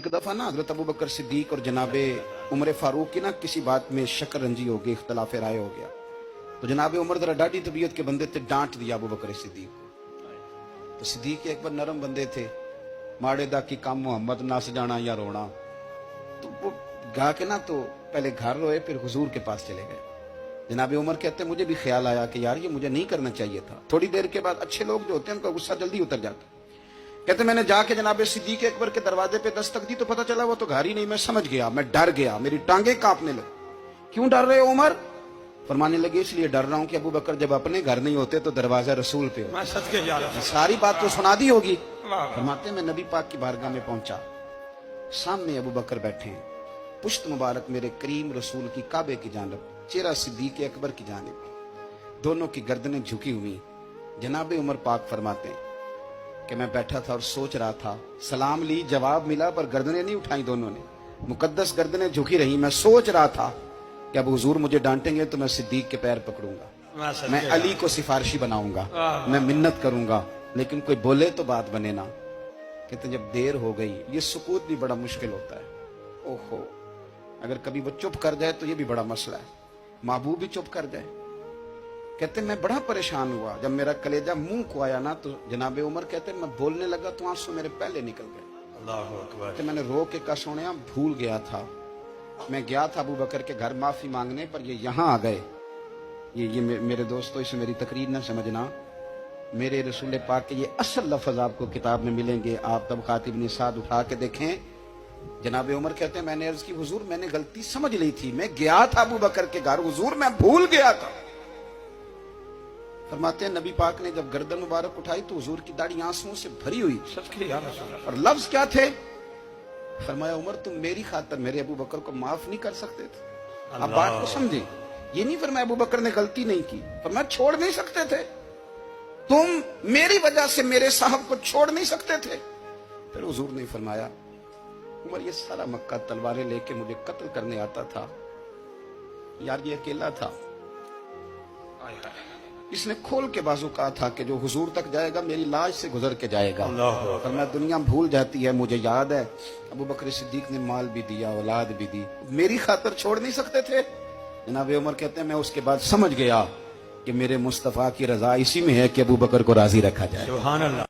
एक दफा ना हजरत अबू बकर सिद्दीक और जनाबे उमर फारूक की ना किसी बात में शक्कर रंजी हो गई, इख्तलाफ राय हो गया। तो जनाबे उमर जरा डाटी तबीयत के बंदे थे, डांट दिया अबू बकर सिद्दीक को। तो सिद्दीक एक बार नरम बंदे थे, माड़े दा की काम मोहम्मद नस जाना या रोना। तो वो गा के ना तो पहले घर रोए, फिर हुजूर के पास चले गए। जनाबे उमर कहते मुझे भी ख्याल आया कि यार ये मुझे नहीं करना चाहिए था। थोड़ी देर के बाद अच्छे लोग जो होते हैं उनका गुस्सा जल्दी उतर जाता। कहते मैंने जाके जनाबे सिद्दीक अकबर के दरवाजे पे दस्तक दी तो पता चला वो तो घर ही नहीं। मैं समझ गया, मैं डर गया, मेरी टांगे कांपने लगी। क्यों डर रहे हो उमर? फरमाने लगे इसलिए डर रहा हूं कि अबू बकर जब अपने घर नहीं होते तो दरवाजा रसूल पे हो। सारी बात तो सुना दी होगी। फरमाते मैं नबी पाक की बारगाह में पहुंचा, सामने अबू बकर बैठे हैं, पुश्त मुबारक मेरे करीम रसूल की काबे की जानब, चेहरा सिद्दीक अकबर की जानब, दोनों की गर्दनें झुकी हुई। जनाबे उमर पाक फरमाते हैं कि मैं बैठा था और सोच रहा था, सलाम ली, जवाब मिला, पर गर्दनें नहीं उठाई दोनों ने, मुकद्दस गर्दनें झुकी रही। मैं सोच रहा था कि अब हुजूर मुझे डांटेंगे तो मैं सिद्दीक के पैर पकड़ूंगा, मैं अली को सिफारिशी बनाऊंगा, मैं मिन्नत करूंगा, लेकिन कोई बोले तो बात बने ना। कहते जब देर हो गई, ये सुकूत भी बड़ा मुश्किल होता है। ओहो, अगर कभी वो चुप कर जाए तो ये भी बड़ा मसला है, महबूब भी चुप कर जाए। कहते मैं बड़ा परेशान हुआ, जब मेरा कलेजा मुंह को आया ना तो जनाबे उमर कहते मैं बोलने लगा तो आंसू मेरे पहले निकल गए। अल्लाहू अकबर। कहते मैंने रो के कहा सोनिया भूल गया था, मैं गया था अबू बकर के घर माफी मांगने, पर ये यहाँ आ गए। ये मेरे दोस्तों, इसे मेरी तकरीर ना समझना, मेरे रसूल पाक के ये असल लफ्ज आपको किताब में मिलेंगे। आप तब खातिब निसाद उठा के देखें। जनाबे उमर कहते हैं मैंने अर्ज की हुजूर मैंने गलती समझ ली थी, मैं गया था अबू बकर के घर, हुजूर मैं भूल गया था। फरमाते हैं नबी पाक ने जब गर्दन मुबारक उठाई तो हुजूर की दाढ़ी आंसुओं से भरी हुई। और लफ्ज क्या थे? फरमाया उमर तुम मेरी खातर मेरे अबू बकर को माफ नहीं कर सकते थे। आप बात को समझे, ये नहीं फरमाया अबू बकर ने गलती नहीं की, फरमाया छोड़ नहीं सकते थे, तुम मेरी वजह से मेरे साहब को छोड़ नहीं सकते थे। फिर हुजूर ने फरमाया उमर ये सारा मक्का तलवारें लेके मुझे कत्ल करने आता था, यार ये अकेला था, इसने खोल के बाजू कहा था कि जो हुजूर तक जाएगा मेरी लाश से गुजर के जाएगा। पर मैं दुनिया भूल जाती है, मुझे याद है अबू बकर सिद्दीक ने माल भी दिया, औलाद भी दी, मेरी खातर छोड़ नहीं सकते थे। जनाबे उमर कहते हैं मैं उसके बाद समझ गया कि मेरे मुस्तफा की रजा इसी में है कि अबू बकर को राजी रखा जाए। सुभान अल्लाह।